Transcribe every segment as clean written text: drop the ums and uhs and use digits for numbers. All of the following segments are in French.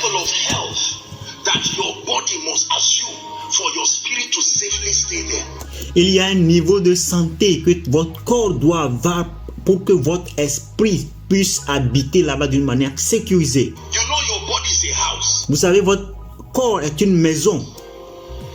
level of health that your body must assume for your spirit to safely stay there. Il y a un niveau de santé que votre corps doit avoir pour que votre esprit puisse habiter là-bas d'une manière sécurisée. You know your body is a house. Vous savez, votre corps est une maison.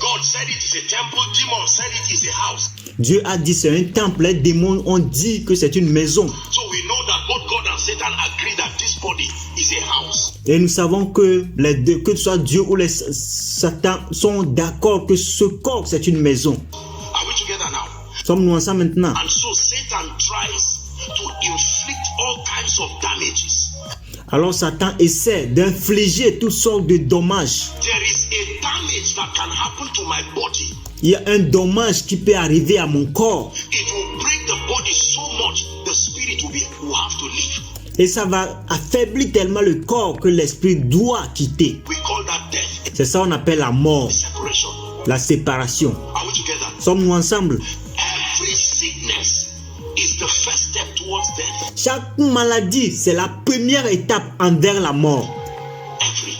God said it is a temple. Demon said it is a house. Dieu a dit c'est un temple. Les démons ont dit que c'est une maison. So we know that both God and Satan agree that this body is a house. Et nous savons que les deux, que ce soit Dieu ou les Satan, sont d'accord que ce corps c'est une maison. Are we together now? Sommes-nous ensemble maintenant? And so Satan tries to inflict all kinds of damages. Alors Satan essaie d'infliger toutes sortes de dommages. There is a damage that can happen to my body. Il y a un dommage qui peut arriver à mon corps. It will break the body so much, the spirit will have to leave. Et ça va affaiblir tellement le corps que l'esprit doit quitter. We call that death. C'est ça qu'on appelle la mort, Separation. la séparation. Are we together? Sommes-nous ensemble? Every sickness is the first step towards death. Chaque maladie, c'est la première étape envers la mort. Every.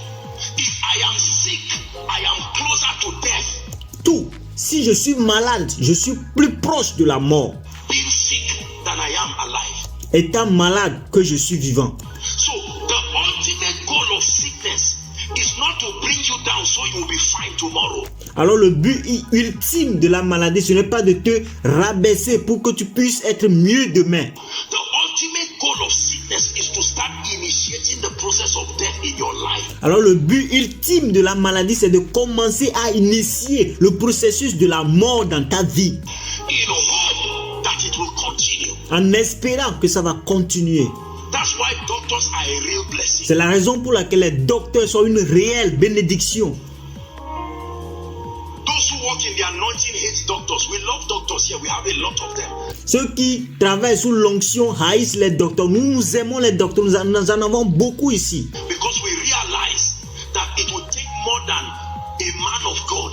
If I am sick, I am closer to death. Tout. Si je suis malade, je suis plus proche de la mort. Being sick than I am alive. Étant malade que je suis vivant. So the ultimate goal of sickness is not to bring you down so you will be fine tomorrow. Alors le but ultime de la maladie, ce n'est pas de te rabaisser pour que tu puisses être mieux demain. The ultimate goal of sickness is to start initiating the process of death in your life. Alors le but ultime de la maladie, c'est de commencer à initier le processus de la mort dans ta vie. In hope that it will continue. En espérant que ça va continuer. That's why doctors are a real blessing. C'est la raison pour laquelle les docteurs sont une réelle bénédiction. Those who work in the anointing hate doctors. We love doctors here. We have a lot of them. Ceux qui travaillent sous l'onction haïssent les docteurs. Nous aimons les docteurs. Nous en avons beaucoup ici. Because we realize that it will take more than a man of God.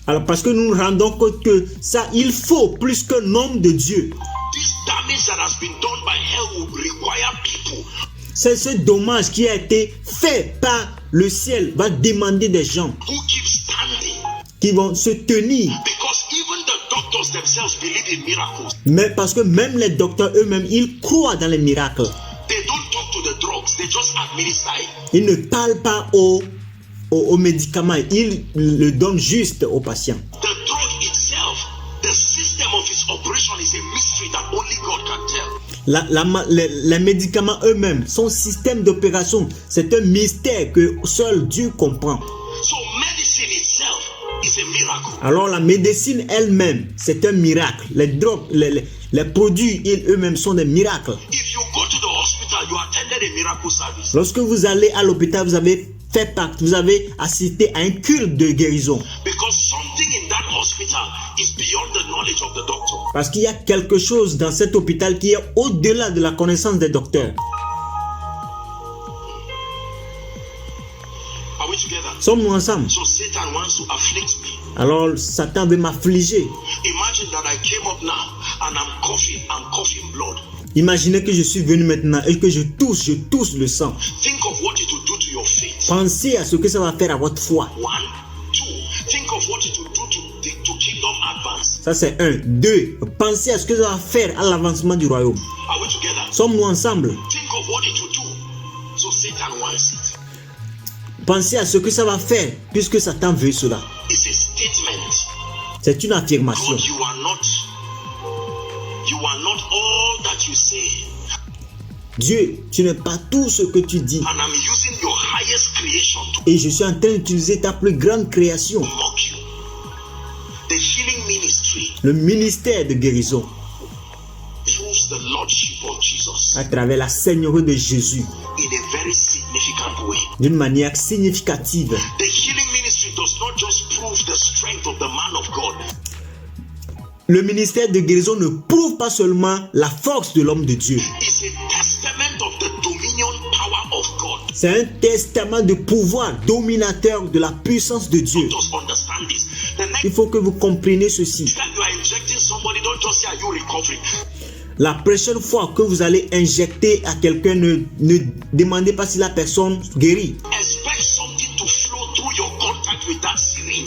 Alors parce que nous nous rendons compte que ça, il faut plus qu'un homme de Dieu. This damage that has been done by hell will require people. C'est ce dommage qui a été fait par le ciel va demander des gens Who keep standing. qui vont se tenir. Because even the doctors themselves believe in miracles. Mais parce que même les docteurs eux-mêmes, ils croient dans les miracles. They don't talk to the drugs. They just administer it. Ils ne parlent pas aux médicaments. Ils le donnent juste aux patients. The drug itself, the system of its operation is a mystery that only God can tell. Les médicaments eux-mêmes, son système d'opération, c'est un mystère que seul Dieu comprend. So medicine itself is a miracle. Alors la médecine elle-même, c'est un miracle. Les drogues, les produits eux-mêmes sont des miracles. If you go to the hospital, you attended a miracle service. Lorsque vous allez à l'hôpital, vous avez fait partie, vous avez assisté à un culte de guérison. Because something in that hospital is beyond the knowledge of the doctor. Parce qu'il y a quelque chose dans cet hôpital qui est au-delà de la connaissance des docteurs. Are we together? Sommes-nous ensemble? So Satan wants to afflict me. Alors Satan veut m'affliger. Imagine that I came up now and I'm coughing blood. Imaginez que je suis venu maintenant et que je tousse le sang. Think of what it will do to your faith. Pensez à ce que ça va faire à votre foi. 1, 2. Think of what it will do to kingdom advance. Ça c'est 1. 2. Pensez à ce que ça va faire à l'avancement du royaume. Are we together? Sommes-nous ensemble? Think of what it will do. So Satan wants it. Pensez à ce que ça va faire puisque Satan veut cela. It's a statement. C'est une affirmation. God, you are not all that you say. Dieu, tu n'es pas tout ce que tu dis. And I'm using your highest creation to Et je suis en train d'utiliser ta plus grande création. mock you. The healing ministry Le ministère de guérison proves the lordship of Jesus à travers la seigneurie de Jésus in a very significant way. d'une manière significative. The healing ministry does not just prove the strength of the man of God. Le ministère de guérison ne prouve pas seulement la force de l'homme de Dieu. It's a testament of the dominion power of God. C'est un testament de pouvoir dominateur de la puissance de Dieu. Just understand this. The Il next faut que vous compreniez ceci. time you are injecting somebody, don't just say, are you recovering? La prochaine fois que vous allez injecter à quelqu'un, ne demandez pas si la personne guérit. Expect something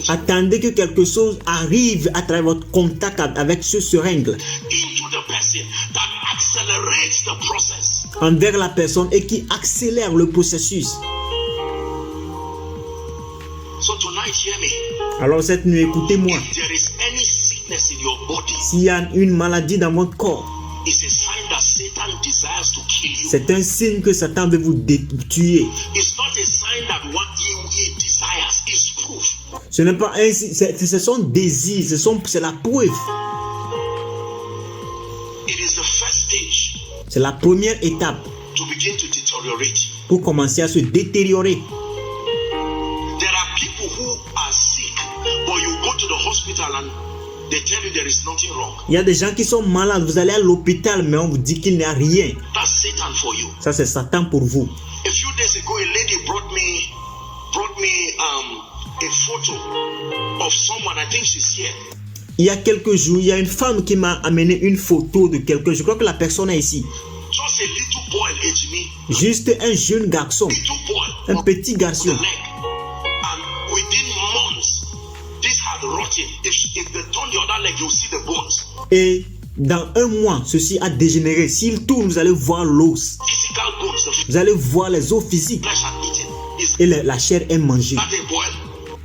opportunity Attendez que quelque chose arrive à travers votre contact avec ce seringue into the person that accelerates the process. envers la personne et qui accélère le processus. So tonight, hear me. Alors cette nuit, écoutez-moi. If there is any sickness in your body, S'il y a une maladie dans votre corps, it's a sign that Satan desires to kill you. c'est un signe que Satan veut vous tuer. It's not a sign that what he desires is proof. Ce n'est pas un signe, c'est son désir, c'est la preuve. It is the first stage C'est la première étape to begin to deteriorate. pour commencer à se détériorer. There are people who are sick, but you go to the hospital and they tell you there is nothing wrong. Il y a des gens qui sont malades, vous allez à l'hôpital, mais on vous dit qu'il n'y a rien. That's Satan for you. Ça, c'est Satan pour vous. A few days ago, a lady brought me a photo of someone. I think she's here. Il y a quelques jours, il y a une femme qui m'a amené une photo de quelqu'un. Je crois que la personne est ici. Just a little boy, Ejimi. Juste un jeune garçon, Little boy. un petit garçon. The leg. And within months, this had rotten. If they turn the other leg, you'll see the bones. Et dans un mois, ceci a dégénéré. S'il tourne, vous allez voir l'os. Physical bones. The Vous allez voir les os physiques. flesh had eaten. Is Et la chair est mangée. that a boil?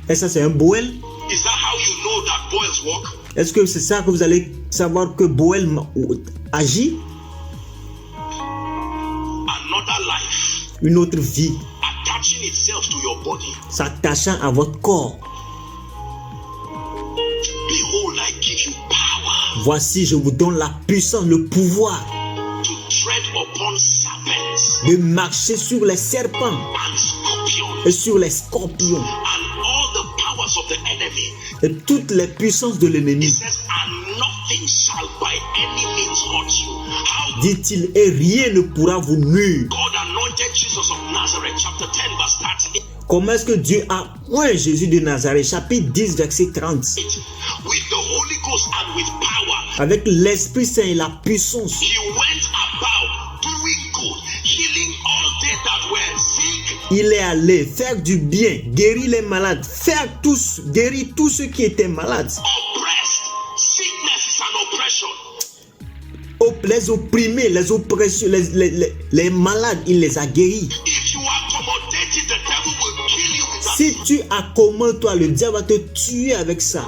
Et ça, c'est un boel. Is that how you know that boils work? Est-ce que c'est ça que vous allez savoir que boel agit? Another life Une autre vie attaching itself to your body. s'attachant à votre corps. Behold, I give you power Voici, je vous donne la puissance, le pouvoir to tread upon serpents de marcher sur les serpents and scorpions et sur les scorpions and all the powers of the enemy. et toutes les puissances de It l'ennemi, says, and nothing shall by any means hurt you. How dit-il, et rien ne pourra vous nuire. God anointed Jesus of Nazareth, chapter 10, verse 38, Comment est-ce que Dieu a oint Jésus de Nazareth, chapitre 10, verset 30, with the Holy Ghost and with power. avec l'Esprit Saint et la puissance. He went about doing good, healing all they that were sick. Il est allé faire du bien, guérir les malades, guérir tous ceux qui étaient malades. Oppressed. Sickness is an oppression. Les opprimés, les oppressions, les malades, il les a guéris. If you accommodate it, the devil will kill you with that. Si tu accommodes toi, le diable va te tuer avec ça.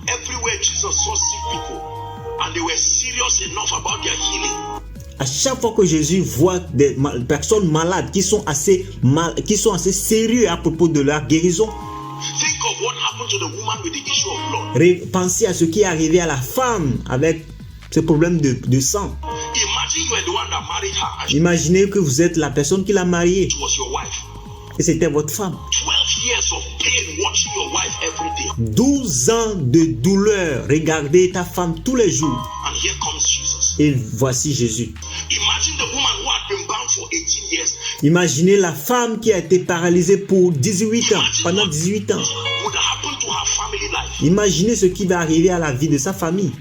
Everywhere Jesus saw sick people, and they were serious enough about their healing. À chaque fois que Jésus voit des personnes malades qui sont assez sérieux à propos de leur guérison, Think of what happened to the woman with the issue of blood. pensez à ce qui est arrivé à la femme avec ce problème de sang. Imagine you were the one that married her and Imaginez que vous êtes la personne qui l'a mariée she was your wife. et c'était votre femme. 12 years of pain watching your wife every day. 12 ans de douleur, regardez ta femme tous les jours. And here comes Jesus. Et voici Jésus. Imagine the woman who had been bound for 18 years. Imaginez la femme qui a été paralysée pour 18 ans, pendant 18 ans. Would happen to her family life. Imaginez ce qui va arriver à la vie de sa famille.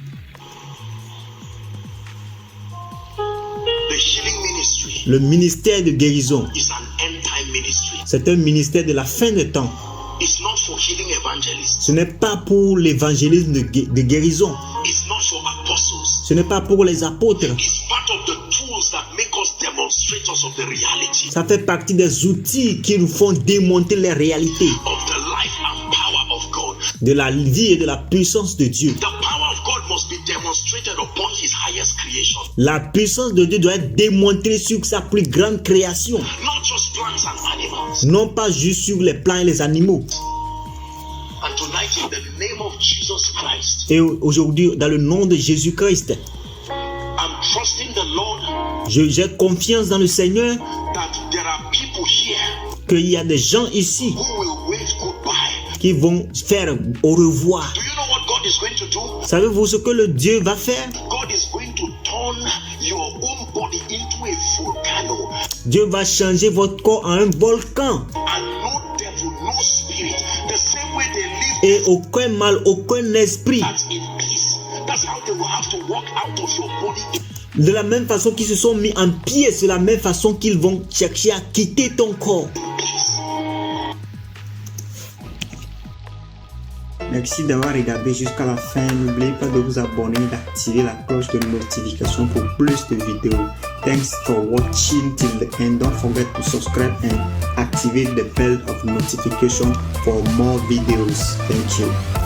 The healing ministry Le ministère de guérison, is an end-time ministry. c'est un ministère de la fin des temps. It's not for healing evangelists. Ce n'est pas pour l'évangélisme de guérison. It's not for apostles. Ce n'est pas pour les apôtres. It's part of the tools that make us demonstrators of the reality Ça fait partie des outils qui nous font démontrer les réalités of the life and power of God. de la vie et de la puissance de Dieu. The power of God must be demonstrated upon His highest creation, La puissance de Dieu doit être démontrée sur sa plus grande création, not just plants and animals. non pas juste sur les plants et les animaux. And tonight, in the name of Jesus Christ, Et aujourd'hui, dans le nom de Jésus-Christ, I'm trusting the Lord j'ai confiance dans le Seigneur that there are people here qu'il y a des gens ici who will wave goodbye. qui vont faire au revoir. Do you know what God is going to do? Savez-vous ce que le Dieu va faire? God is going to turn your own body into a volcano, Dieu va changer votre corps en un volcan. and no devil, no spirit, the same way they live Et aucun mal, aucun esprit. that's in peace. That's how they will have to walk out of your body. De la même façon qu'ils se sont mis en pied, c'est la même façon qu'ils vont chercher à quitter ton corps. In peace. Merci d'avoir regardé jusqu'à la fin. N'oubliez pas de vous abonner et d'activer la cloche de notification pour plus de vidéos. Thanks for watching till the end. Don't forget to subscribe and activate the bell of notification for more videos. Thank you.